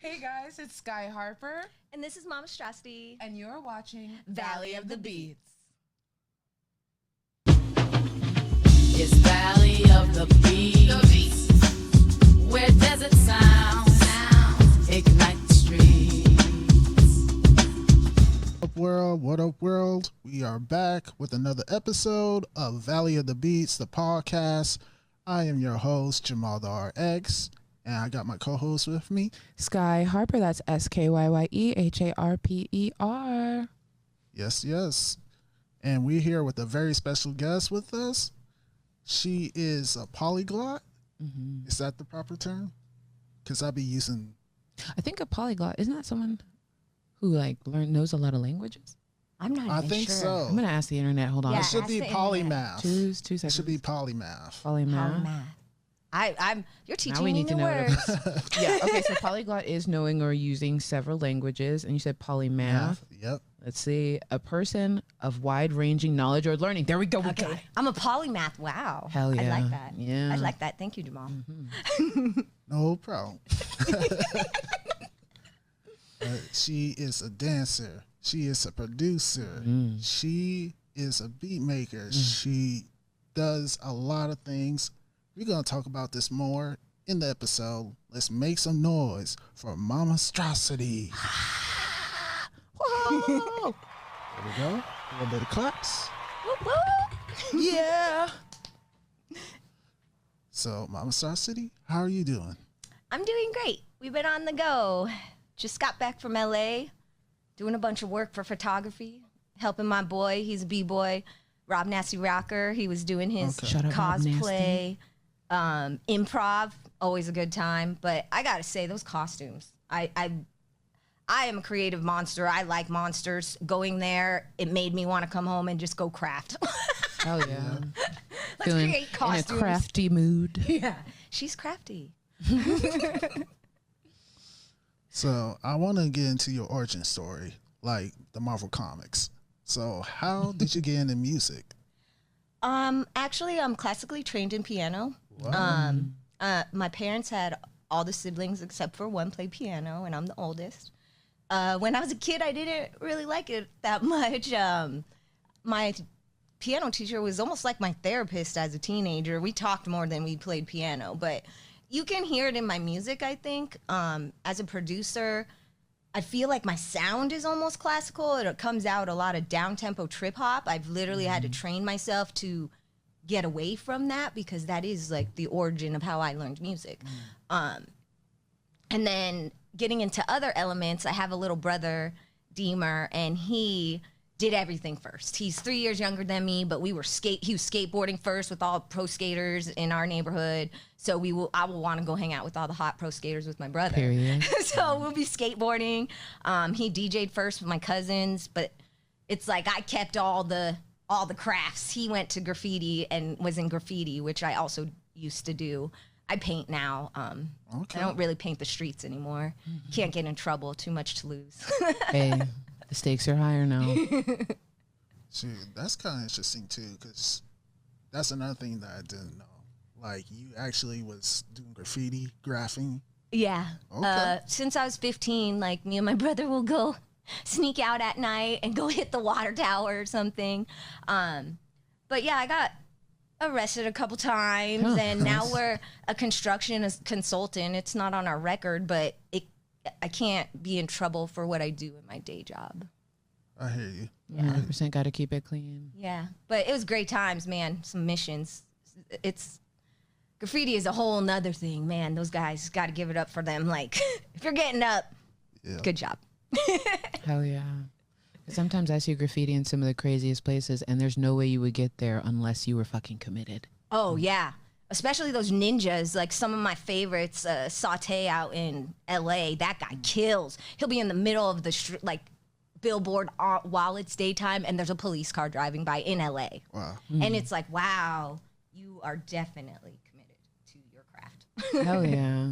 Hey guys, it's Sky Harper. And this is MamaStrosity. And you're watching Valley of the Beats. It's Valley of the Beats, where desert sounds ignite the streets. What up, world? We are back with another episode of Valley of the Beats, the podcast. I am your host, Jamal the RX, and I got my co-host with me, Sky Harper. That's SKYYEHARPER. Yes. And we're here with a very special guest with us. She is a polyglot. Mm-hmm. Is that the proper term? Because I be using... I think a polyglot, isn't that someone who knows a lot of languages? I'm not I even think sure. so. I'm going to ask the internet. Hold on. Yeah, it should be polymath. Two seconds. It should be polymath. Polymath. You're teaching Now we me need to new know words. Yeah, okay, so polyglot is knowing or using several languages, and you said polymath. Yep. Let's see, a person of wide-ranging knowledge or learning. There we go. We got it. I'm a polymath. Wow. Hell yeah. I like that. Yeah. I like that. Thank you, Jamal. Mm-hmm. No problem. She is a dancer. She is a producer. She is a beat maker. She does a lot of things. We're going to talk about this more in the episode. Let's make some noise for MamaStrosity. Whoa. There we go. A little bit of claps. Whoop, whoop. Yeah. So, MamaStrosity, how are you doing? I'm doing great. We've been on the go. Just got back from LA, doing a bunch of work for photography, helping my boy. He's a B-boy, Rob Nasty Rocker. He was doing his cosplay, improv, always a good time. But I gotta say, those costumes, I am a creative monster. I like monsters. Going there, it made me want to come home and just go craft. Hell yeah. Let's create costumes. In a crafty mood. Yeah, she's crafty. So, I want to get into your origin story, like the Marvel Comics. So, how did you get into music? Actually, I'm classically trained in piano. Wow. My parents had all the siblings except for one play piano, and I'm the oldest. When I was a kid, I didn't really like it that much. My piano teacher was almost like my therapist as a teenager. We talked more than we played piano, but you can hear it in my music, I think. As a producer, I feel like my sound is almost classical. It comes out a lot of down-tempo trip-hop. I've literally had to train myself to get away from that because that is like the origin of how I learned music. And then getting into other elements, I have a little brother, Deemer, and he did everything first. He's 3 years younger than me, but he was skateboarding first with all pro skaters in our neighborhood. So I will want to go hang out with all the hot pro skaters with my brother. Period. So we'll be skateboarding. He DJ'd first with my cousins, but it's like I kept all the crafts. He went to graffiti and was in graffiti, which I also used to do. I paint now. Okay. I don't really paint the streets anymore. Can't get in trouble. Too much to lose. Hey, the stakes are higher now. See, that's kind of interesting too, because that's another thing that I didn't know. Like, you actually was doing graffing. Yeah. Okay. Since I was 15, like, me and my brother will go sneak out at night and go hit the water tower or something. But yeah, I got arrested a couple times, and now we're a construction consultant. It's not on our record, but I can't be in trouble for what I do in my day job. I hear you. 100% got to keep it clean. Yeah, but it was great times, man. Some missions. Graffiti is a whole nother thing, man. Those guys, got to give it up for them. Like, if you're getting up, good job. Hell yeah. Sometimes I see graffiti in some of the craziest places, and there's no way you would get there unless you were fucking committed. Oh, yeah. Especially those ninjas, like some of my favorites, Saute out in LA. That guy kills. He'll be in the middle of the street, like billboard while it's daytime, and there's a police car driving by in LA. Wow. And it's like, wow, you are definitely committed to your craft. Hell yeah.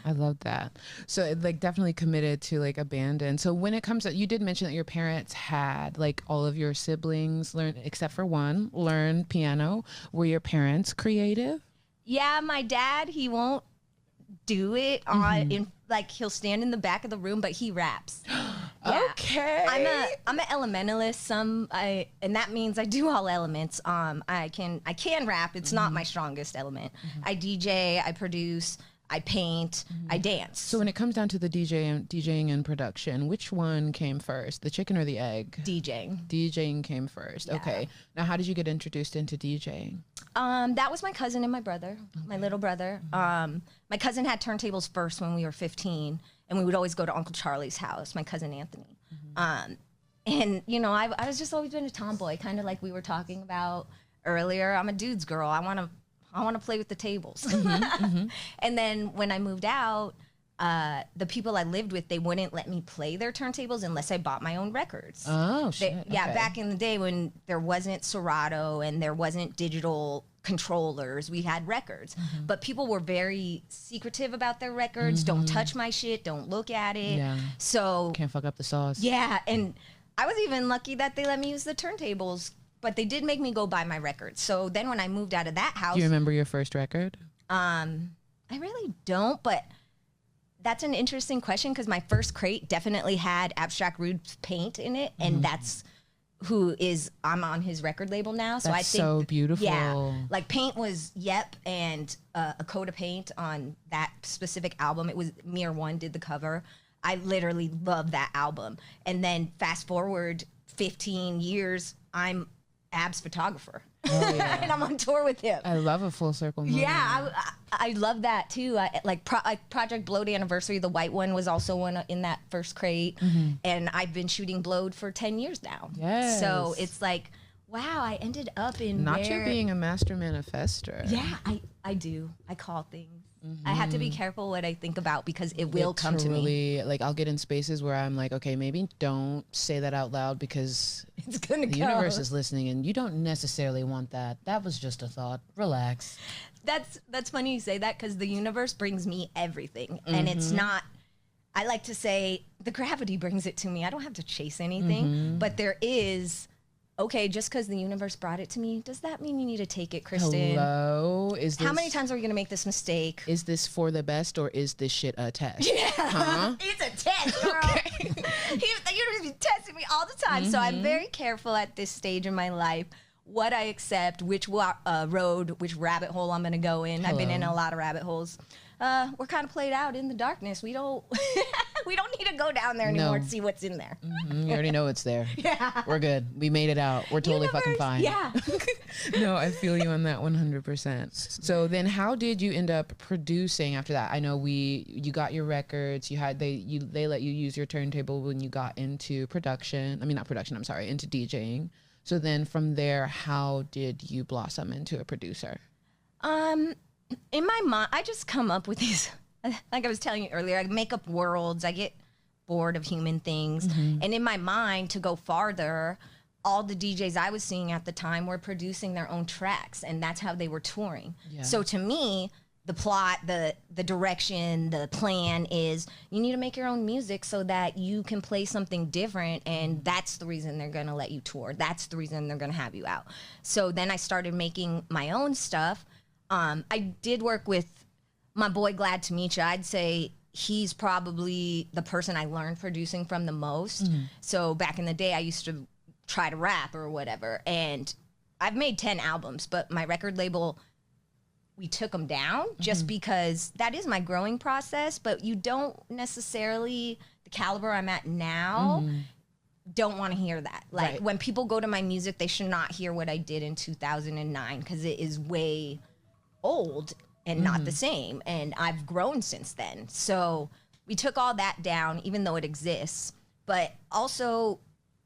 I love that. So like definitely committed to like a band. And so when it comes to, you did mention that your parents had like all of your siblings learn, except for one, learn piano. Were your parents creative? Yeah, my dad, he won't do it on in like he'll stand in the back of the room, but he raps. Okay. I'm an elementalist. And that means I do all elements. I can rap. It's not my strongest element. I DJ, I produce, I paint, I dance. So when it comes down to the DJing and production, which one came first, the chicken or the egg? DJing. DJing came first. Yeah. Okay. Now, how did you get introduced into DJing? That was my cousin and my brother, my little brother. My cousin had turntables first when we were 15, and we would always go to Uncle Charlie's house, my cousin Anthony. And, you know, I was just always been a tomboy, kind of like we were talking about earlier. I'm a dude's girl. I want to play with the tables. And then when I moved out, the people I lived with, they wouldn't let me play their turntables unless I bought my own records. Oh, shit. Yeah, okay. back in the day when there wasn't Serato and there wasn't digital controllers, we had records. But people were very secretive about their records. Don't touch my shit. Don't look at it. Yeah. So Can't fuck up the sauce. yeah, and I was even lucky that they let me use the turntables, but they did make me go buy my records. So then when I moved out of that house, Do you remember your first record? I really don't, but that's an interesting question because my first crate definitely had Abstract Rude's Paint in it, and that's I'm on his record label now. So That's I think so beautiful. Yeah, like Paint was Yep and A Coat of Paint on that specific album. It was Mir One did the cover. I literally love that album. And then fast forward 15 years, I'm Ab's photographer. Oh, yeah. And I'm on tour with him. I love a full circle moment. Yeah, I love that too. Like Project Blowed Anniversary, the white one was also one in that first crate. And I've been shooting Blowed for 10 years now. Yes. So it's like, wow, I ended up in Not you being a master manifester. Yeah, I do. I call things. I have to be careful what I think about because it will come to me. Like I'll get in spaces where I'm like, okay, maybe don't say that out loud because It's gonna the go. universe is listening and you don't necessarily want that. That was just a thought. Relax. That's funny you say that because the universe brings me everything, and it's not. I like to say the gravity brings it to me. I don't have to chase anything, but there is. Okay, just because the universe brought it to me, does that mean you need to take it, Kristen? Hello? Is this, How many times are we gonna make this mistake? Is this for the best or is this shit a test? Yeah, Huh? it's a test, girl. The universe is testing me all the time, so I'm very careful at this stage in my life what I accept, which road, which rabbit hole I'm gonna go in. I've been in a lot of rabbit holes. We're kind of played out in the darkness. We don't we don't need to go down there anymore to see what's in there. You already know it's there. Yeah. We're good. We made it out. We're totally fucking fine. Yeah. No, I feel you on that 100%. So then how did you end up producing after that? I know you got your records, they let you use your turntable when you got into production. I mean, not production, I'm sorry, into DJing. So then from there, how did you blossom into a producer? In my mind, I just come up with these, like I was telling you earlier, I make up worlds. I get bored of human things. And in my mind, to go farther, all the DJs I was seeing at the time were producing their own tracks, and that's how they were touring. Yeah. So to me, the plot, the direction, the plan is you need to make your own music so that you can play something different, and that's the reason they're going to let you tour. That's the reason they're going to have you out. So then I started making my own stuff. I did work with my boy Glad to Meet Ya. I'd say he's probably the person I learned producing from the most. So back in the day, I used to try to rap or whatever, and I've made 10 albums, but my record label, we took them down just because that is my growing process, but you don't necessarily, the caliber I'm at now, don't want to hear that. Like Right. when people go to my music, they should not hear what I did in 2009 because it is way old and not the same. And I've grown since then. So we took all that down, even though it exists. But also,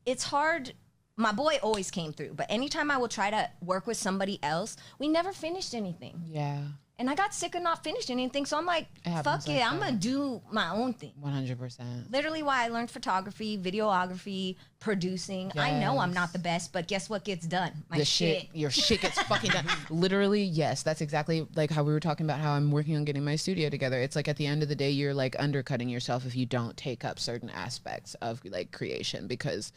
it's hard. My boy always came through. But anytime I will try to work with somebody else, we never finished anything. Yeah, And I got sick of not finishing anything. So I'm like, happens fuck like it. I'm that. going to do my own thing. 100%. Literally why I learned photography, videography, producing. I know I'm not the best, but guess what gets done? My shit. Your shit gets fucking done. Literally, yes. That's exactly like how we were talking about how I'm working on getting my studio together. It's like at the end of the day, you're like undercutting yourself if you don't take up certain aspects of like creation because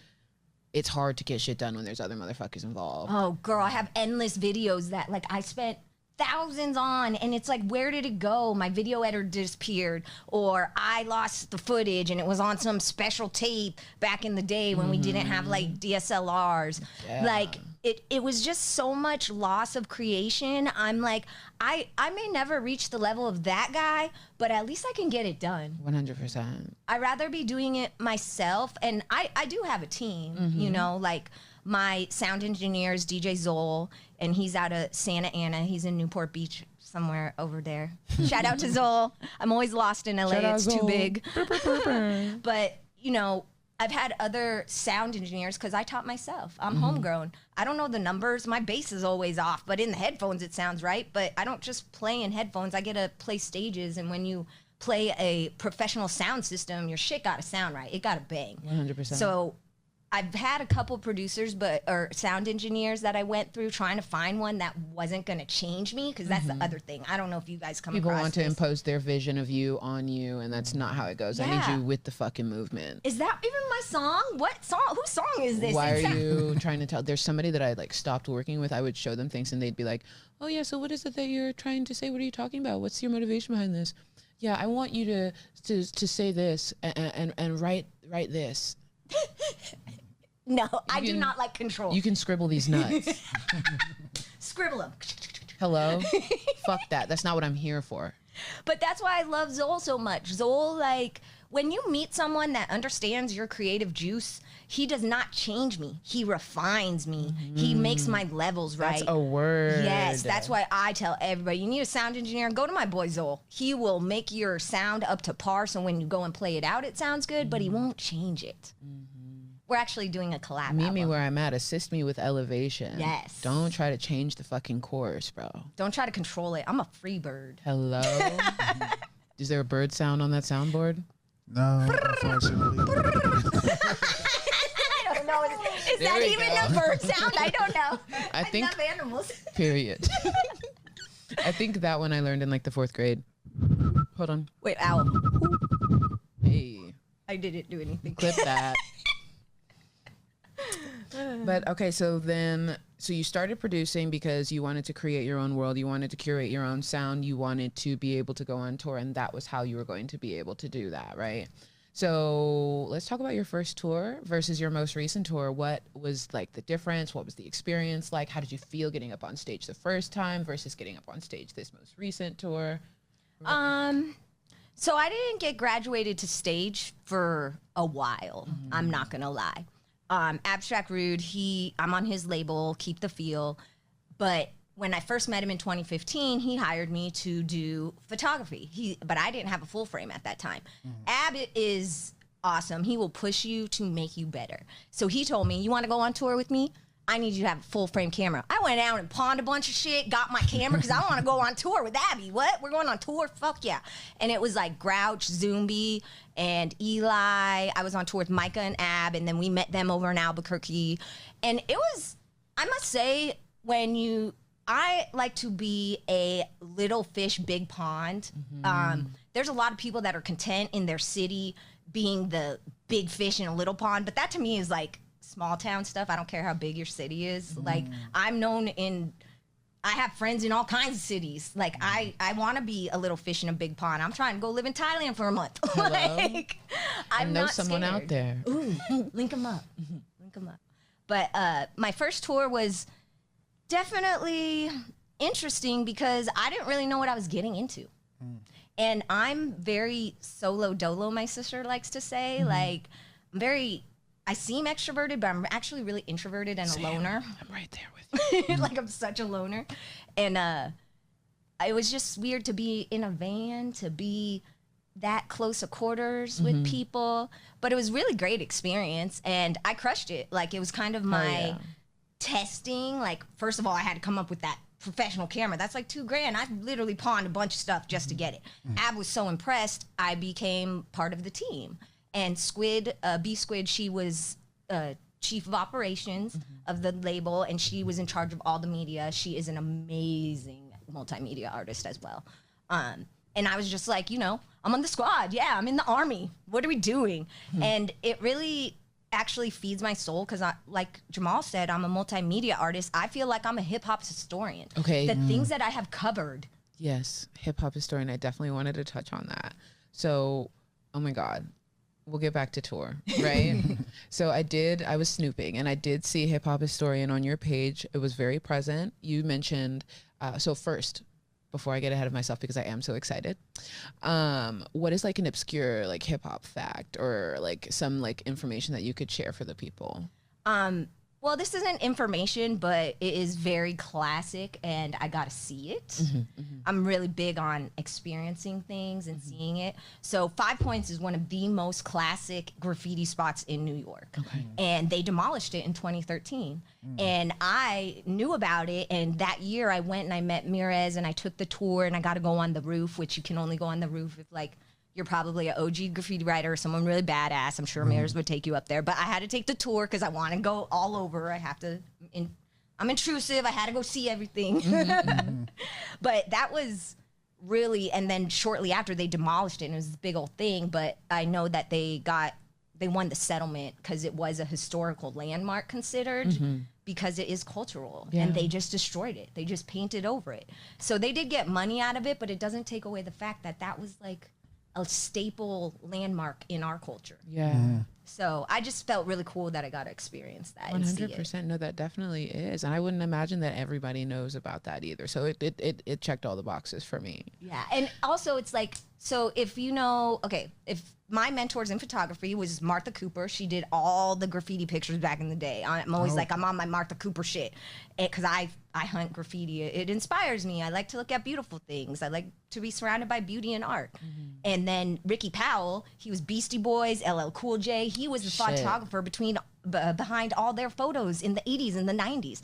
it's hard to get shit done when there's other motherfuckers involved. Oh, girl, I have endless videos that like I spent thousands on, and it's like, where did it go? My video editor disappeared, or I lost the footage and it was on some special tape back in the day when we didn't have like DSLRs. Like it was just so much loss of creation. I'm like, I may never reach the level of that guy, but at least I can get it done. 100%. I'd rather be doing it myself, and I do have a team, you know, like my sound engineer is DJ Zoll, and he's out of Santa Ana. He's in Newport Beach, somewhere over there. Shout out to Zoll. I'm always lost in LA. It's too big. But, you know, I've had other sound engineers because I taught myself. I'm homegrown. I don't know the numbers. My bass is always off, but in the headphones it sounds right. But I don't just play in headphones. I get to play stages, and when you play a professional sound system, your shit got to sound right. It got to bang. 100%. So I've had a couple producers or sound engineers that I went through trying to find one that wasn't going to change me, because that's the other thing. I don't know if you guys come People across want to this. impose their vision of you on you, and that's not how it goes. I need you with the fucking movement. Is that even my song? What song? Whose song is this? Why are you trying to tell? There's somebody that I like stopped working with. I would show them things and they'd be like, oh yeah, so what is it that you're trying to say? What are you talking about? What's your motivation behind this? Yeah, I want you to say this and write this. No, I do not like control. You can scribble these nuts. Scribble them. Hello? Fuck that. That's not what I'm here for. But that's why I love Zoll so much. Zoll, like, when you meet someone that understands your creative juice, he does not change me. He refines me. He makes my levels right. That's a word. Yes, that's why I tell everybody, you need a sound engineer, go to my boy Zoll. He will make your sound up to par, so when you go and play it out, it sounds good, but he won't change it. We're actually doing a collab Meet album. me where I'm at. Assist me with elevation. Yes. Don't try to change the fucking chorus, bro. Don't try to control it. I'm a free bird. Hello? Is there a bird sound on that soundboard? No, unfortunately. I don't know. Is There that we even go. a bird sound? I don't know. I think- love animals. Period. I think that one I learned in like the 4th grade. Hold on. Wait, owl. Hey, I didn't do anything. clip that. But okay, so you started producing because you wanted to create your own world. You wanted to curate your own sound. You wanted to be able to go on tour, and that was how you were going to be able to do that, right? So let's talk about your first tour versus your most recent tour. What was like the difference? What was the experience like? How did you feel getting up on stage the first time versus getting up on stage this most recent tour? So I didn't get graduated to stage for a while. I'm not gonna lie. Abstract Rude, I'm on his label, Keep the Feel. But when I first met him in 2015, he hired me to do photography. But I didn't have a full frame at that time. Ab is awesome. He will push you to make you better. So he told me, you want to go on tour with me? I need you to have a full frame camera. I went out and pawned a bunch of shit, got my camera, because I want to go on tour with Abby. What? We're going on tour? Fuck yeah. And it was like Grouch, Zumbi, and Eli. I was on tour with Micah and Ab, and then we met them over in Albuquerque. And it was, I must say, I like to be a little fish, big pond. There's a lot of people that are content in their city being the big fish in a little pond, but that to me is like small town stuff. I don't care how big your city is. Like, I'm known I have friends in all kinds of cities. Like, I want to be a little fish in a big pond. I'm trying to go live in Thailand for a month. Like, I know not someone scared. out there. Ooh, link them up. Link them up. But my first tour was definitely interesting because I didn't really know what I was getting into. And I'm very solo dolo, my sister likes to say. Like, I seem extroverted, but I'm actually really introverted and a loner. I'm right there with you. Like, I'm such a loner. And it was just weird to be in a van, to be that close of quarters with people. But it was really great experience, and I crushed it. Like, it was kind of my testing. Like, first of all, I had to come up with that professional camera. That's like $2,000. I literally pawned a bunch of stuff just to get it. Ab was so impressed, I became part of the team. And Squid, B Squid, she was chief of operations of the label, and she was in charge of all the media. She is an amazing multimedia artist as well. And I was just like, I'm on the squad. Yeah, I'm in the army. What are we doing? And it really actually feeds my soul because, like Jamal said, I'm a multimedia artist. I feel like I'm a hip hop historian. Okay. The things that I have covered. Yes, hip hop historian. I definitely wanted to touch on that. So, oh my God, we'll get back to tour, right? So I was snooping and I did see hip hop historian on your page. It was very present. You mentioned, so first, before I get ahead of myself, because I am so excited, what is like an obscure like hip hop fact or like some like information that you could share for the people? Well, this isn't information, but it is very classic, and I got to see it. I'm really big on experiencing things and seeing it. So 5 Points is one of the most classic graffiti spots in New York. And they demolished it in 2013. And I knew about it, and that year I went and I met Mirez, and I took the tour, and I got to go on the roof, which you can only go on the roof if, like, you're probably an OG graffiti writer or someone really badass. I'm sure Mirrors would take you up there. But I had to take the tour because I want to go all over. I have to, I'm intrusive. I had to go see everything. But that was really, and then shortly after they demolished it, and it was this big old thing. But I know that they won the settlement because it was a historical landmark considered because it is cultural. And they just destroyed it. They just painted over it. So they did get money out of it, but it doesn't take away the fact that that was like a staple landmark in our culture. So I just felt really cool that I got to experience that. 100%. No, that definitely is. And I wouldn't imagine that everybody knows about that either. So it checked all the boxes for me. Yeah. And also it's like, so if you know, okay, if my mentors in photography was Martha Cooper, she did all the graffiti pictures back in the day. I'm always like, I'm on my Martha Cooper shit because I hunt graffiti. It inspires me. I like to look at beautiful things. I like to be surrounded by beauty and art. And then Ricky Powell, he was Beastie Boys, LL Cool J. He was the photographer behind all their photos in the 80s and the 90s.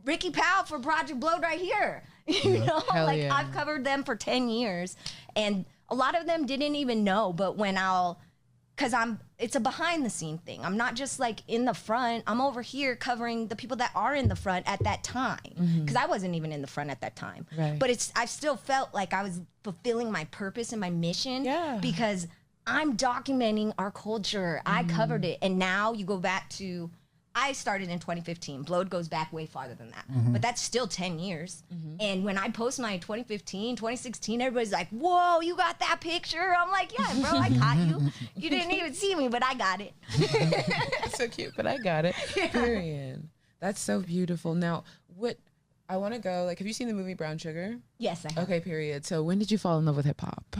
Ricky Powell for Project Blowed right here. You know, like I've covered them for 10 years. And a lot of them didn't even know, but when it's a behind the scene thing. I'm not just like in the front. I'm over here covering the people that are in the front at that time. Because I wasn't even in the front at that time. But I still felt like I was fulfilling my purpose and my mission because I'm documenting our culture. I covered it. And now you go back to, I started in 2015. Blowed goes back way farther than that. But that's still 10 years. And when I post my 2015, 2016, everybody's like, whoa, you got that picture? I'm like, yeah, bro, I got you. You didn't even see me, but I got it. That's so cute, but I got it. Period. That's so beautiful. Now, I want to go, like, have you seen the movie Brown Sugar? Yes, I have. Okay, period. So when did you fall in love with hip hop?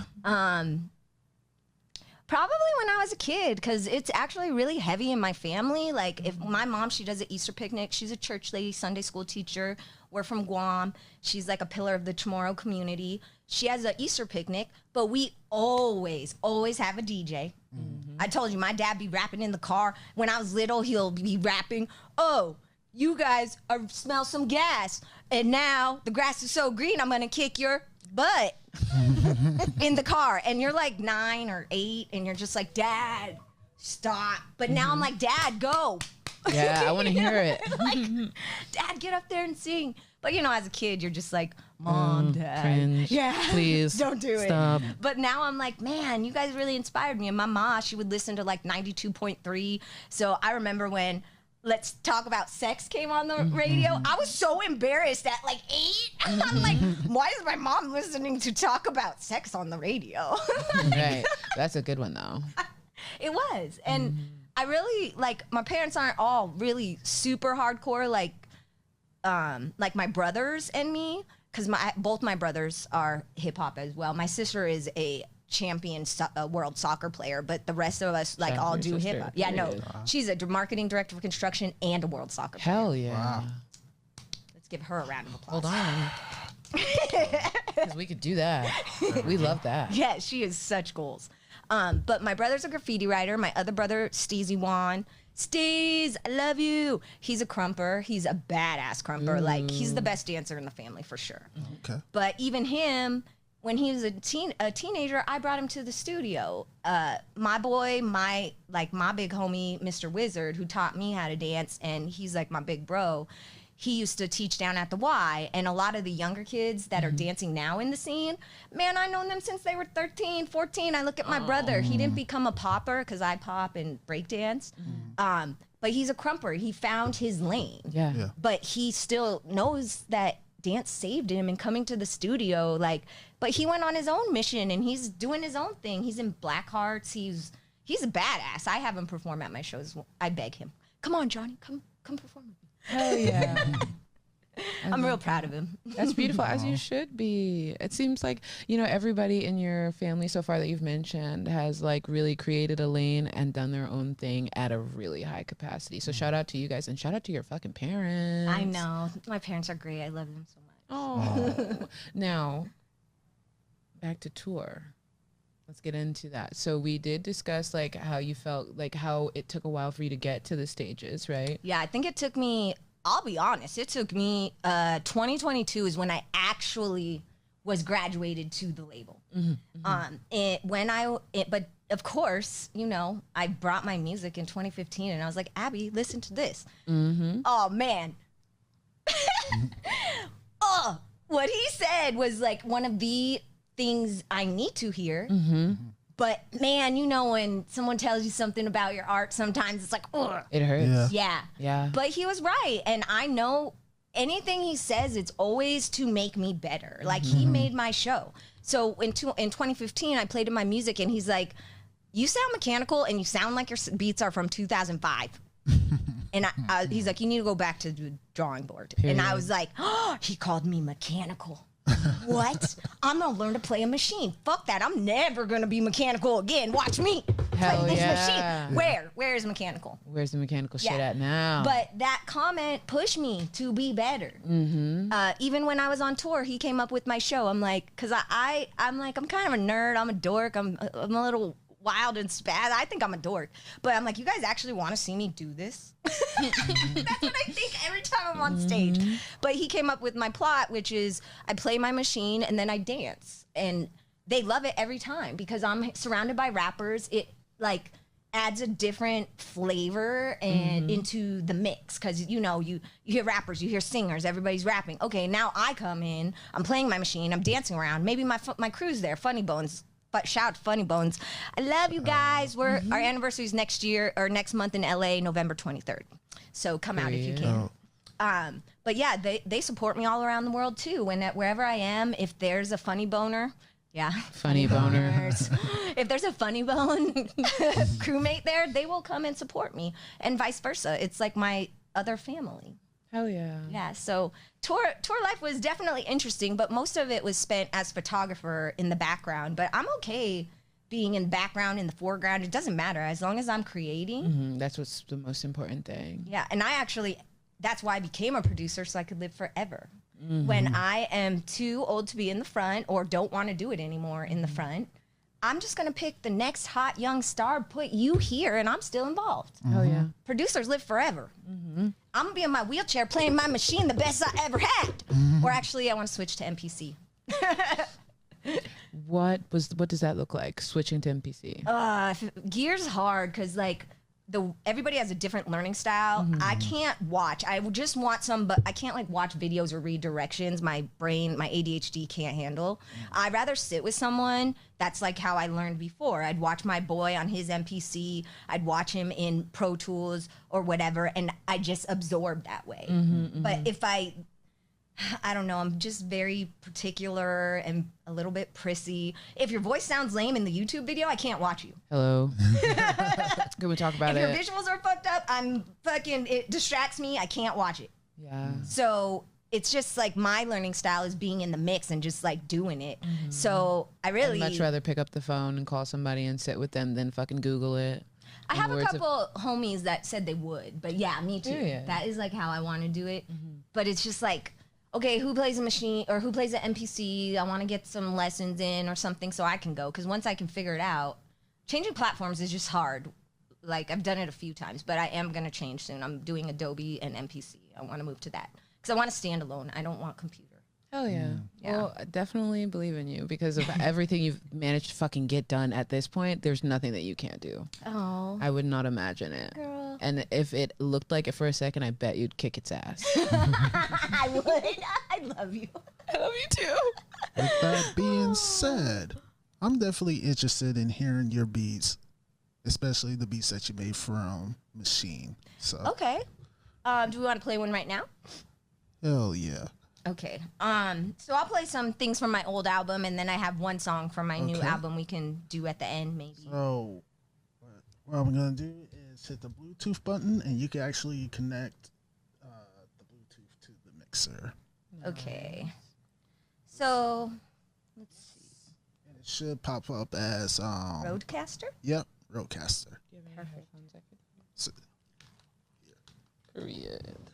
Probably when I was a kid, because it's actually really heavy in my family. Like, if my mom, she does an Easter picnic. She's a church lady, Sunday school teacher. We're from Guam. She's like a pillar of the Chamorro community. She has an Easter picnic, but we always have a DJ. I told you, my dad be rapping in the car. When I was little, he'll be rapping, oh, you guys smell some gas. And now the grass is so green, I'm going to kick your butt. In the car, and you're like 9 or 8, and you're just like, Dad, stop. But now I'm like, Dad, go. Yeah, I want to hear it. Like, Dad, get up there and sing. But you know, as a kid, you're just like, Mom, Dad, cringe. Please don't do stop. it. But now I'm like, man, you guys really inspired me. And my mom, she would listen to like 92.3. So I remember when Let's Talk About Sex came on the radio. I was so embarrassed at like 8. I'm like, why is my mom listening to Talk About Sex on the radio? Right. That's a good one, though. It was. And I really, like, my parents aren't all really super hardcore, like my brothers and me, because both my brothers are hip-hop as well. My sister is a champion world soccer player, but the rest of us like all do hip hop. Yeah, no, she's a marketing director for construction and a world soccer player. Hell yeah! Wow. Let's give her a round of applause. Hold on, because we could do that. We love that. Yeah, she is such goals. But my brother's a graffiti writer. My other brother, Steezy Wan. Steez, I love you. He's a crumper. He's a badass crumper. Like, he's the best dancer in the family for sure. Okay. But even him, when he was a teenager, I brought him to the studio. My boy, my big homie, Mr. Wizard, who taught me how to dance, and he's like my big bro. he used to teach down at the Y, and a lot of the younger kids that are dancing now in the scene, man, I known them since they were 13, 14. I look at my brother. He didn't become a popper because I pop and break dance. But he's a crumper. He found his lane. Yeah. But he still knows that dance saved him and coming to the studio. But he went on his own mission and he's doing his own thing. He's in Black Hearts. He's a badass. I have him perform at my shows. I beg him. Come on, Johnny. Come perform with me. Hell yeah. I'm real proud of him. That's beautiful, as you should be. It seems like, everybody in your family so far that you've mentioned has like really created a lane and done their own thing at a really high capacity. So shout out to you guys and shout out to your fucking parents. I know. My parents are great. I love them so much. Oh. Now, back to tour. Let's get into that. So we did discuss like how you felt, like how it took a while for you to get to the stages, right? Yeah, I think it took me, I'll be honest, it took me, 2022 is when I actually was graduated to the label. But of course, I brought my music in 2015 and I was like, Abby, listen to this. Oh man. What he said was like one of the things I need to hear. But man, when someone tells you something about your art, sometimes it's like, ugh. It hurts. Yeah. But he was right. And I know anything he says, it's always to make me better. Like he made my show. So in 2015, I played him my music and he's like, you sound mechanical and you sound like your beats are from 2005. And he's like, you need to go back to the drawing board. Period. And I was like, oh, he called me mechanical. What? I'm gonna learn to play a machine. Fuck that. I'm never gonna be mechanical again. Watch me Hell play this yeah. machine. Where is mechanical? Where's the mechanical shit at now? But that comment pushed me to be better. Even when I was on tour, he came up with my show. I'm like, because I'm kind of a nerd. I'm a dork. I'm a little wild and spaz. I think I'm a dork. But I'm like, you guys actually want to see me do this? That's what I think every time I'm on stage. But he came up with my plot, which is I play my machine and then I dance. And they love it every time because I'm surrounded by rappers. It like adds a different flavor and into the mix. Because, you hear rappers, you hear singers, everybody's rapping. Okay, now I come in, I'm playing my machine, I'm dancing around. Maybe my crew's there, Funny Bones. But shout out to Funny Bones. I love you guys. Our anniversary is next month in LA, November 23rd. So come out if you can. But yeah, they support me all around the world too. Wherever I am, if there's a funny boner, funny boner. If there's a funny bone crewmate there, they will come and support me, and vice versa. It's like my other family. Hell yeah. Yeah, so tour life was definitely interesting, but most of it was spent as photographer in the background. But I'm okay being in the background, in the foreground. It doesn't matter as long as I'm creating. That's what's the most important thing. Yeah, and that's why I became a producer, so I could live forever. When I am too old to be in the front or don't want to do it anymore in the front, I'm just going to pick the next hot young star, put you here, and I'm still involved. Oh, yeah. Producers live forever. I'm going to be in my wheelchair playing my machine the best I ever had. Or actually, I want to switch to MPC. What does that look like, switching to MPC? Gear's hard because, everybody has a different learning style. I can't watch. I would just want but I can't watch videos or read directions. My brain, my ADHD can't handle. I'd rather sit with someone. That's like how I learned before. I'd watch my boy on his MPC. I'd watch him in Pro Tools or whatever, and I just absorb that way. But if I don't know, I'm just very particular and a little bit prissy. If your voice sounds lame in the YouTube video, I can't watch you. Hello. Can we talk about If your visuals are fucked up, it distracts me. I can't watch it. Yeah. So it's just my learning style is being in the mix and just doing it. So I'd much rather pick up the phone and call somebody and sit with them than fucking Google it. I have a couple homies that said they would, but yeah, me too. Yeah. That is how I want to do it. But it's just okay, who plays a machine or who plays an MPC? I want to get some lessons in or something so I can go. Because once I can figure it out, changing platforms is just hard. I've done it a few times, but I am going to change soon. I'm doing Adobe and MPC. I want to move to that. Because I want to stand alone. I don't want computer. Hell yeah. Well, I definitely believe in you because of everything you've managed to fucking get done at this point. There's nothing that you can't do. Oh. I would not imagine it. Girl. and if it looked like it for a second, I bet you'd kick its ass. I would. I love you. I love you too. With that being said, I'm definitely interested in hearing your beats, especially the beats that you made from Machine. So Okay. Do we want to play one right now? hell yeah. Okay. So I'll play some things from my old album, and then I have one song from my new Okay. album we can do at the end, maybe. So what I'm gonna do is hit the Bluetooth button, and you can actually connect the Bluetooth to the mixer. Okay. So let's see. And it should pop up as Roadcaster? Yep, Roadcaster. So, Period.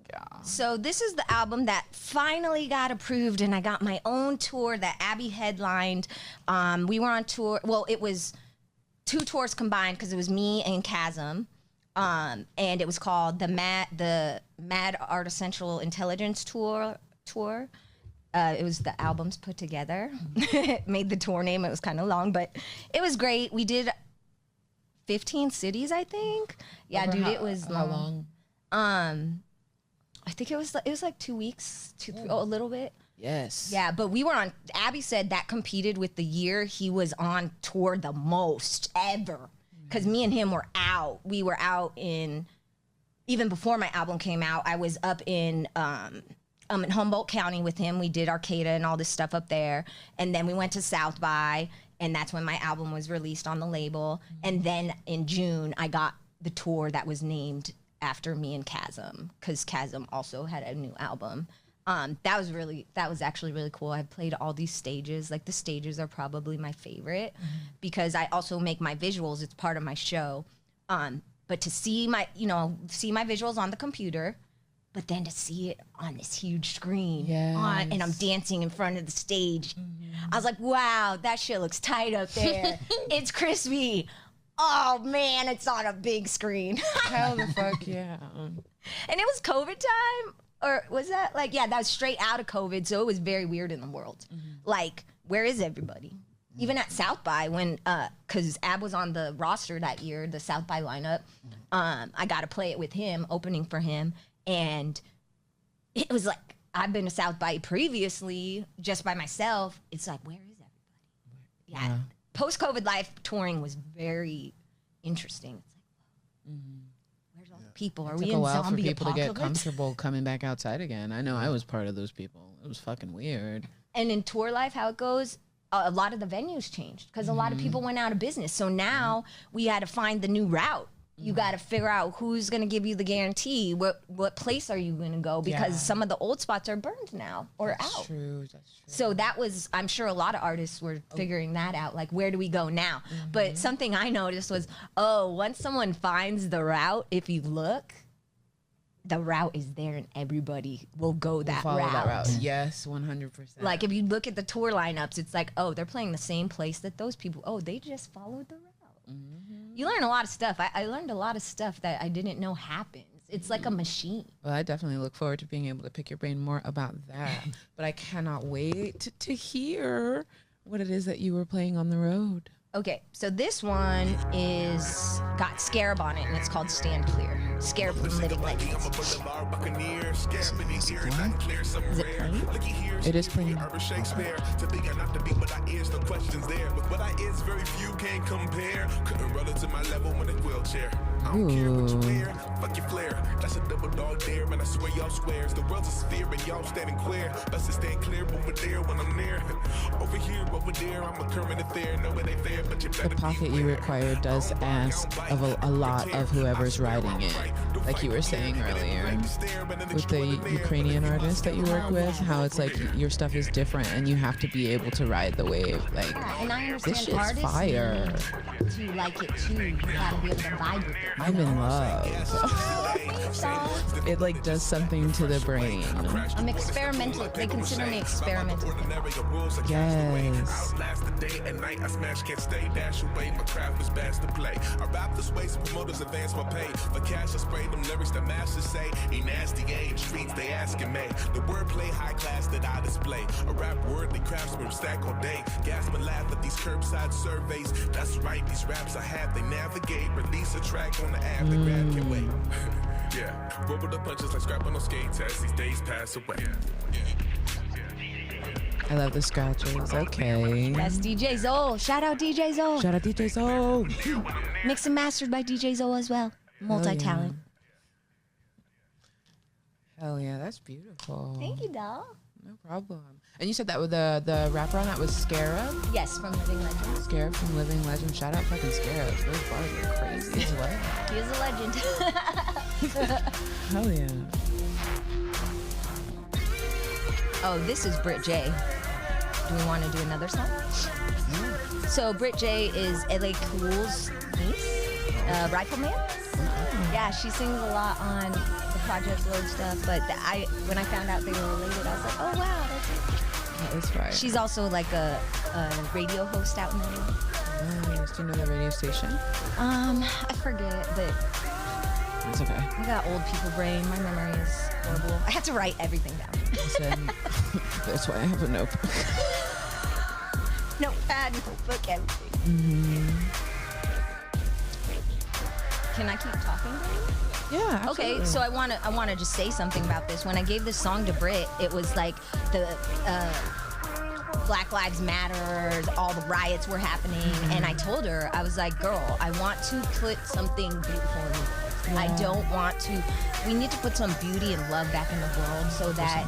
Yeah. So this is the album that finally got approved, and I got my own tour that Abby headlined. We were on tour. Well, it was 2 tours combined because it was me and Chasm, and it was called the Mad Artificial Intelligence Tour. It was the albums put together. It made the tour name. It was kind of long, but it was great. We did 15 cities, I think. Yeah, Over dude, how, it was how long? I think it was like 2 weeks, a little bit. Yes. Yeah, but we were on. Abby said that competed with the year he was on tour the most ever, because me and him were out. We were out in, even before my album came out. I was up in Humboldt County with him. We did Arcata and all this stuff up there, and then we went to South by, and that's when my album was released on the label. And then in June, I got the tour that was named after me and Chasm, because Chasm also had a new album. That was actually really cool. I've played all these stages. Like, the stages are probably my favorite because I also make my visuals. It's part of my show. But to see my visuals on the computer, but then to see it on this huge screen, and I'm dancing in front of the stage. I was like, wow, that shit looks tight up there. It's crispy. Oh man, it's on a big screen. Hell the fuck yeah. And it was COVID time, or was that that was straight out of COVID, so it was very weird in the world. Like, where is everybody? Even at South by, when because Ab was on the roster that year, the South by lineup, I got to play it with him, opening for him, and it was like, I've been to South by previously just by myself. It's like, where is everybody? Yeah. Post-COVID life touring was very interesting. It's like, where's all the people? Are It we took in a while for zombie people to get apocalypse? comfortable coming back outside again. I know I was part of those people. It was fucking weird. And in tour life, how it goes, a lot of the venues changed because a lot of people went out of business. So now we had to find the new route. You got to figure out who's going to give you the guarantee. What place are you going to go? Because some of the old spots are burned now or out. True. That's true. So that was, I'm sure a lot of artists were figuring that out. Like, where do we go now? But something I noticed was, once someone finds the route, if you look, the route is there and everybody will go that Follow route. that route. Yes, 100%. Like, if you look at the tour lineups, it's like, they're playing the same place that those people, they just followed the route. You learn a lot of stuff. I learned a lot of stuff that I didn't know happens. It's like a machine. Well, I definitely look forward to being able to pick your brain more about that. But I cannot wait to hear what it is that you were playing on the road. Okay, so this one is got Scarab on it, and it's called Stand Clear. Scarab from Living Legends. Is it playing? It is playing. Ooh. Fuck your flare. That's a double dog dare, man. I swear y'all swears. The world's a sphere and y'all standing clear. Best to stand clear over there when I'm near. Over here, over there, I'm a current affair. No, it ain't fair, but you better The pocket you require does ask of a lot of whoever's riding it. Like you were saying earlier, with the Ukrainian artists that you work with, how it's like your stuff is different and you have to be able to ride the wave. Like, And I understand this shit's artists fire. need to like it too. You gotta be able to vibe with it. I'm in love. It like does something to the brain. I'm experimental. They consider me experimental. Yes. Last the day and night, I smash, can't stay, dash away. My craft is best to play. I rap this way so promoters advance my pay. For cash, I spray Read them lyrics that masters say. He nasty, ain't streets, they asking me. The wordplay high class that I display. A rap worthy craftsman stack all day. Gasp and laugh at these curbside surveys. That's right, these raps I have, they navigate. Release a track on the app, they grab can wait. Yeah, roll with the punches like scrap on a skate test. These days pass away. I love the scratches. Okay. That's DJ Zoe. Shout out DJ Zoe. Shout out DJ Soul. Mixed and mastered by DJ Zoe as well. Multi-talent. Hell yeah, that's beautiful. Thank you, doll. No problem. And you said that with the rapper on that was Scarab? Yes, from Living Legend. Scarab from Living Legend. Shout out fucking Scarab. Those bars are crazy as well. He is a legend. Hell yeah. Oh, this is Britt J. Do we want to do another song? Yeah. So Britt J is LA Cool's niece, Rifleman. Yeah, she sings a lot on the Project Load stuff, but when I found out they were related, I was like, oh wow, that's it. That is right. She's also like a radio host out in LA. Nice. Do you know the radio station? I forget, but It's okay. I got old people brain. My memory is horrible. I have to write everything down. That's why I have a notebook. Notepad, notebook, everything. Can I keep talking? Yeah. Absolutely. Okay, so I wanna just say something about this. When I gave this song to Britt, it was like the Black Lives Matter, all the riots were happening, and I told her, I was like, girl, I want to put something beautiful in the world. I don't want to. We need to put some beauty and love back in the world so that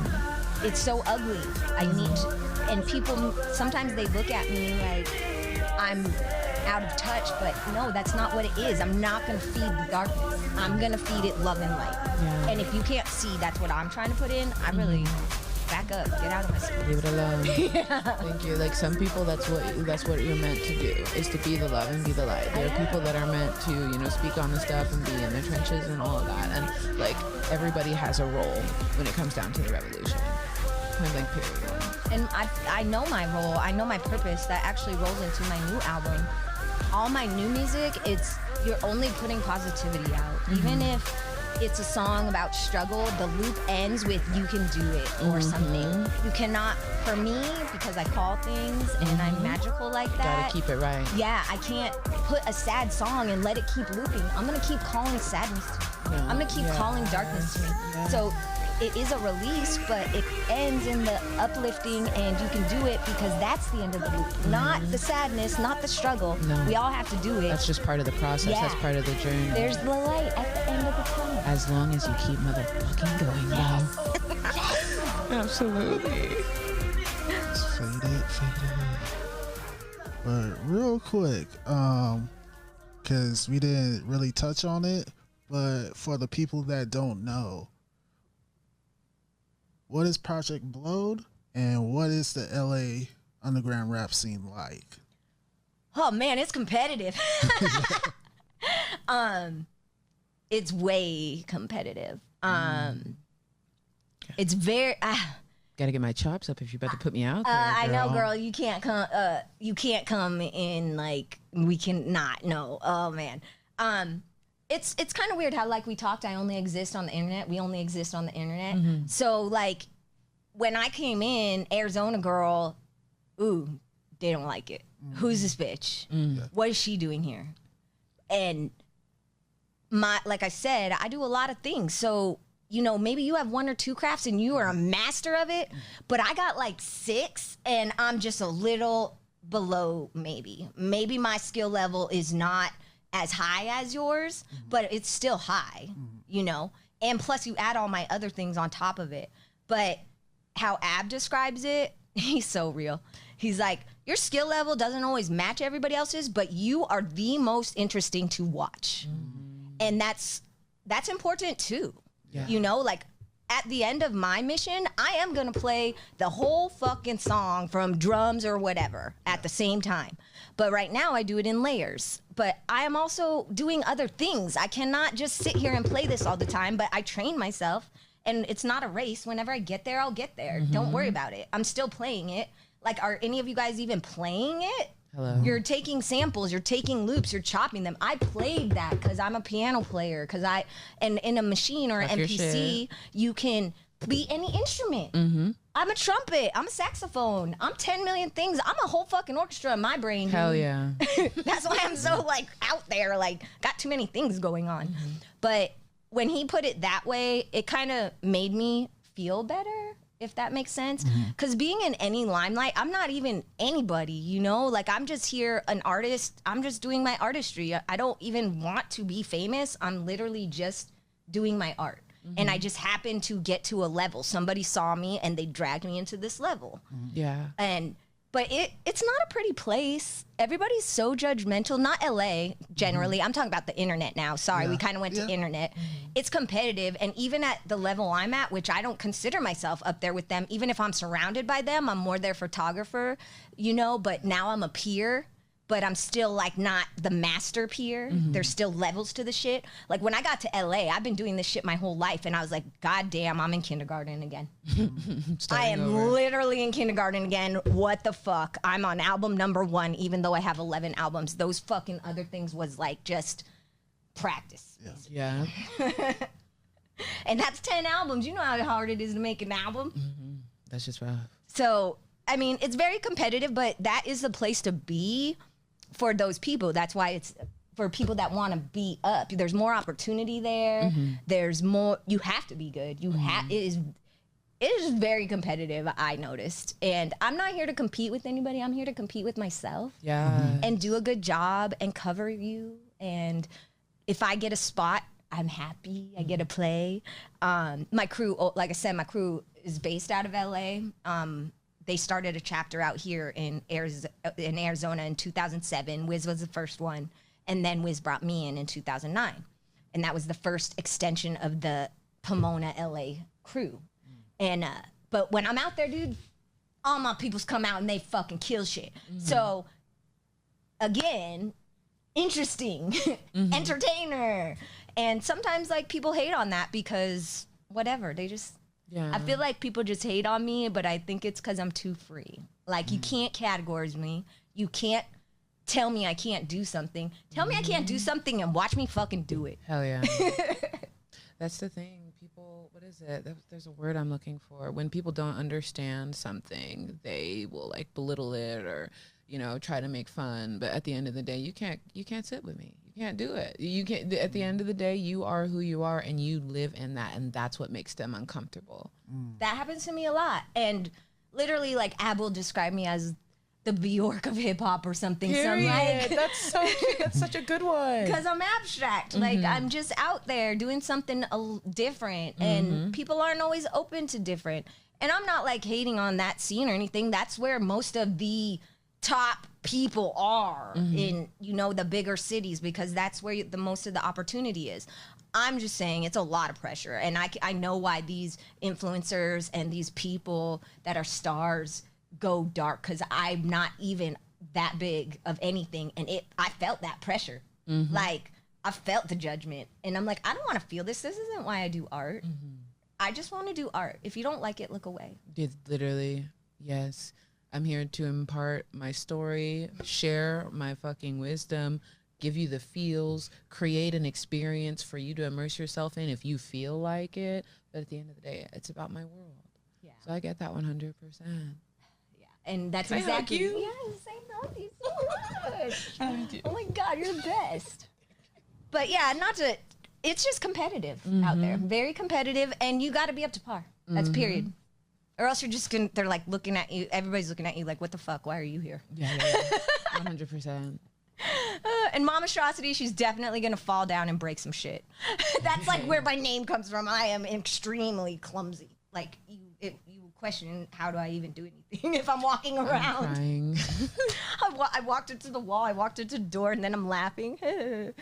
it's so ugly. I need to, and people sometimes they look at me like I'm out of touch, but no, that's not what it is. I'm not gonna feed the darkness. I'm gonna feed it love and light. Yeah. And if you can't see that's what I'm trying to put in, I really back up, get out of my space. Leave it alone. Thank you. Like some people, that's what you're meant to do, is to be the love and be the light. There are people that are meant to, speak on the stuff and be in the trenches and all of that. And like everybody has a role when it comes down to the revolution. Point blank period. And I know my role. I know my purpose. That actually rolls into my new album. All my new music, you're only putting positivity out. Even if it's a song about struggle, the loop ends with you can do it or something. You cannot, for me, because I call things and I'm magical like that. Gotta keep it right. Yeah, I can't put a sad song and let it keep looping. I'm gonna keep calling sadness to me. I'm gonna keep calling darkness to me. So it is a release, but it ends in the uplifting and you can do it because that's the end of the loop. Not the sadness, not the struggle. No. We all have to do it. That's just part of the process. Yeah. That's part of the journey. There's the light at the end of the tunnel. As long as you keep motherfucking going, y'all. Absolutely. Fade it. But real quick, because we didn't really touch on it, but for the people that don't know, what is Project Blowed and what is the LA underground rap scene like? Oh man, it's competitive. It's way competitive. It's very. Gotta get my chops up if you're about to put me out there. I know, girl. girl. You can't come. You can't come in like we can not. No. Oh man. It's kind of weird how like we talked. I only exist on the internet. We only exist on the internet. So like when I came in, Arizona girl, ooh, they don't like it. Who's this bitch? What is she doing here? And like I said, I do a lot of things. So, maybe you have one or two crafts and you are a master of it, but I got like 6 and I'm just a little below maybe. Maybe my skill level is not as high as yours, but it's still high, And plus you add all my other things on top of it. But how Ab describes it, he's so real. He's like, your skill level doesn't always match everybody else's, but you are the most interesting to watch. And that's important too. Yeah. Like at the end of my mission, I am gonna play the whole fucking song from drums or whatever at the same time. But right now I do it in layers. But I am also doing other things. I cannot just sit here and play this all the time, but I train myself and it's not a race. Whenever I get there, I'll get there. Don't worry about it. I'm still playing it. Like, are any of you guys even playing it? Hello. You're taking samples, you're taking loops, you're chopping them. I played that because I'm a piano player. And in a machine or an Talk your MPC, you can be any instrument. I'm a trumpet. I'm a saxophone. I'm 10 million things. I'm a whole fucking orchestra in my brain. Dude. Hell yeah. That's why I'm so like out there, like got too many things going on. But when he put it that way, it kind of made me feel better, if that makes sense. Because being in any limelight, I'm not even anybody, you know? Like, I'm just here, an artist. I'm just doing my artistry. I don't even want to be famous. I'm literally just doing my art. And I just happened to get to a level. Somebody saw me and they dragged me into this level. Yeah. But it's not a pretty place. Everybody's so judgmental. Not LA generally. I'm talking about the internet now. Sorry, we kind of went to internet. It's competitive. And even at the level I'm at, which I don't consider myself up there with them, even if I'm surrounded by them, I'm more their photographer, you know, but now I'm a peer. But I'm still like not the master peer. There's still levels to the shit. Like when I got to LA, I've been doing this shit my whole life. And I was like, God damn, I'm in kindergarten again. I am literally in kindergarten again. What the fuck? I'm on album number 1, even though I have 11 albums. Those fucking other things was like just practice. Yeah. And that's 10 albums. You know how hard it is to make an album. That's just rough. So, I mean, it's very competitive, but that is the place to be for those people. That's why it's for people that want to be up. There's more opportunity there. There's more. You have to be good. It is very competitive, I noticed. And I'm not here to compete with anybody. I'm here to compete with myself. Yeah. And do a good job and cover you. And if I get a spot, I'm happy. I get to play. My crew, like I said, my crew is based out of LA. They started a chapter out here in Arizona in 2007. Wiz was the first one. And then Wiz brought me in 2009. And that was the first extension of the Pomona LA crew. And, but when I'm out there, dude, all my peoples come out and they fucking kill shit. So again, interesting, entertainer. And sometimes like people hate on that because whatever, they just, I feel like people just hate on me, but I think it's because I'm too free. Like, you can't categorize me. You can't tell me I can't do something. Tell me I can't do something and watch me fucking do it. Hell yeah. That's the thing. People, what is it? There's a word I'm looking for. When people don't understand something, they will like belittle it or, you know, try to make fun. But at the end of the day, you can't sit with me. You can't do it. You can't. At the end of the day, you are who you are, and you live in that, and that's what makes them uncomfortable. That happens to me a lot, and literally, like Ab will describe me as the Bjork of hip hop or something. Period. So I'm like, That's so cute. That's such a good one. Because I'm abstract. Like, I'm just out there doing something different, and people aren't always open to different. And I'm not like hating on that scene or anything. That's where most of the top people are in, you know, the bigger cities, because that's where the most of the opportunity is. I'm just saying it's a lot of pressure. And I know why these influencers and these people that are stars go dark, because I'm not even that big of anything. And I felt that pressure. Like, I felt the judgment. And I'm like, I don't want to feel this. This isn't why I do art. I just want to do art. If you don't like it, look away. It's literally, yes. I'm here to impart my story, share my fucking wisdom, give you the feels, create an experience for you to immerse yourself in if you feel like it. But at the end of the day, it's about my world. Yeah. So I get that 100%. Yeah. And that's Can exactly. I hug you? Yes, I love you so much. Oh my God, you're the best. But yeah, it's just competitive out there. Very competitive, and you got to be up to par. That's period. Or else you're just gonna, they're like looking at you, everybody's looking at you like, what the fuck, why are you here? Yeah. 100%. And MamaStrosity, she's definitely gonna fall down and break some shit. That's like where my name comes from. I am extremely clumsy. Like, you question, how do I even do anything if I'm walking around? I'm crying. I walked into the wall, I walked into the door, and then I'm laughing. Hey,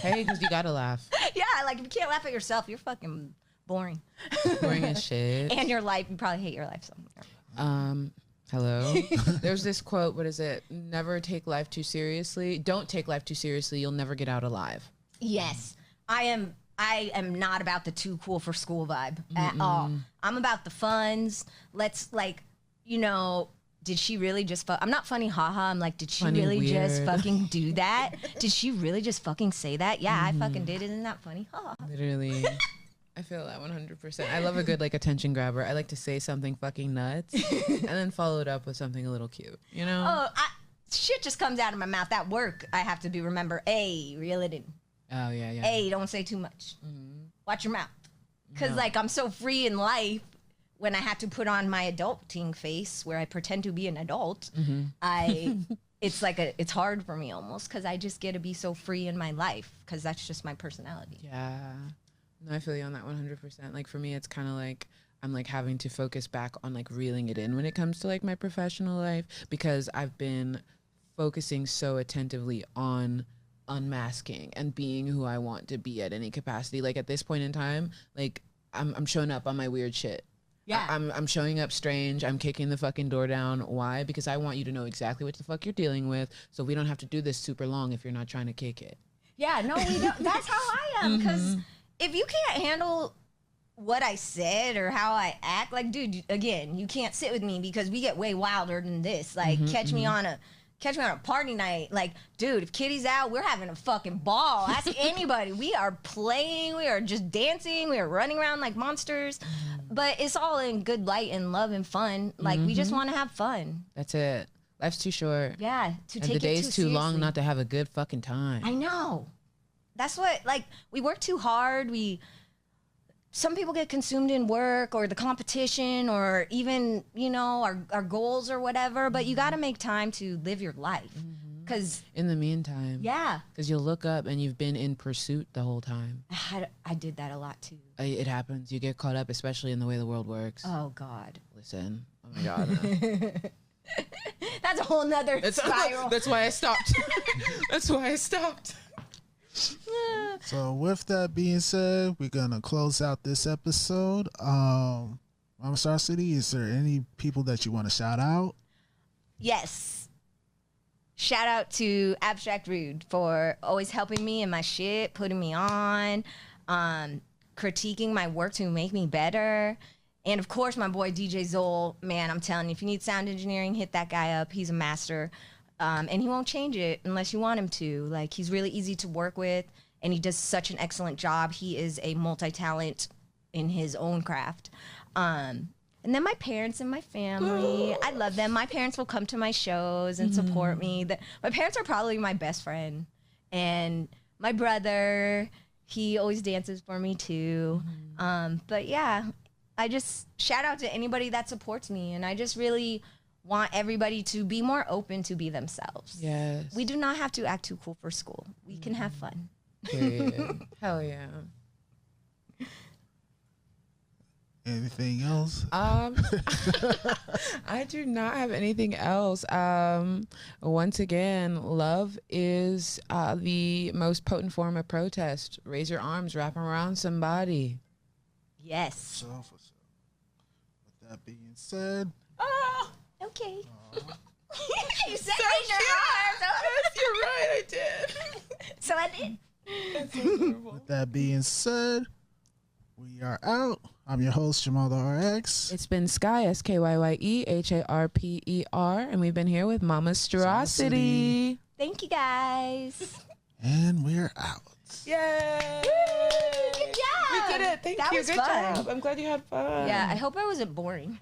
because you gotta laugh. Yeah, like if you can't laugh at yourself, you're fucking boring. Boring as shit. And your life, you probably hate your life somewhere. Hello. There's this quote, what is it? Never take life too seriously. Don't take life too seriously. You'll never get out alive. Yes. I am not about the too cool for school vibe at all. I'm about the funds. Let's, like, you know, did she really just fuck? I'm not funny, haha. I'm like, did she Funny, really just weird. fucking do that? Did she really just fucking say that? Yeah, I fucking did. Isn't that funny? Haha. Literally. I feel that 100%. I love a good like attention grabber. I like to say something fucking nuts and then follow it up with something a little cute, you know? Oh, shit just comes out of my mouth. At work, I have to remember, hey, reel it in. Oh, yeah, yeah. Hey, don't say too much. Watch your mouth. Because, like, I'm so free in life when I have to put on my adulting face where I pretend to be an adult. It's like it's hard for me almost because I just get to be so free in my life because that's just my personality. Yeah. No, I feel you on that 100%. Like, for me, it's kind of like I'm, like, having to focus back on, like, reeling it in when it comes to, like, my professional life because I've been focusing so attentively on unmasking and being who I want to be at any capacity. Like, at this point in time, like, I'm showing up on my weird shit. Yeah. I'm showing up strange. I'm kicking the fucking door down. Why? Because I want you to know exactly what the fuck you're dealing with so we don't have to do this super long if you're not trying to kick it. Yeah, no, we don't. That's how I am because if you can't handle what I said or how I act, like, dude, again, you can't sit with me because we get way wilder than this. Like, catch me on a party night. Like, dude, if Kitty's out, we're having a fucking ball. Ask anybody. We are playing. We are just dancing. We are running around like monsters. But it's all in good light and love and fun. Like, we just want to have fun. That's it. Life's too short. Yeah, to And take the it day's too too long seriously. not to have a good fucking time. I know. That's what, like, we work too hard. Some people get consumed in work or the competition or even, you know, our goals or whatever. But you got to make time to live your life. Because, In the meantime. yeah, Because you'll look up and you've been in pursuit the whole time. I did that a lot too. It happens. You get caught up, especially in the way the world works. Oh, God. Listen. Oh, my God. That's a whole nother spiral. That's why I stopped. That's why I stopped. So with that being said, we're gonna close out this episode. MamaStrosity, is there any people that you want to shout out? Yes. Shout out to Abstract Rude for always helping me in my shit, putting me on, critiquing my work to make me better. And of course, my boy DJ Zoll, man, I'm telling you, if you need sound engineering, hit that guy up. He's a master. And he won't change it unless you want him to. Like, he's really easy to work with, and he does such an excellent job. He is a multi-talent in his own craft. And then my parents and my family, I love them. My parents will come to my shows and support me. My parents are probably my best friend. And my brother, he always dances for me too. But yeah, I just shout out to anybody that supports me. And I just really want everybody to be more open to be themselves. Yes. We do not have to act too cool for school. We can have fun. Period. Hell yeah. Anything else? I do not have anything else. Once again, love is the most potent form of protest. Raise your arms, wrap them around somebody. Yes. So, for sure. With that being said, Okay. You said raise your arms. Yes, you're right, I did. So I did. with that being said, we are out. I'm your host, Jamal the RX. It's been Sky, SKYYEHARPER, and we've been here with MamaStrosity. Thank you, guys. And we're out. Yay! Good job. We did it. Thank That you. was Good fun. job. I'm glad you had fun. Yeah, I hope I wasn't boring.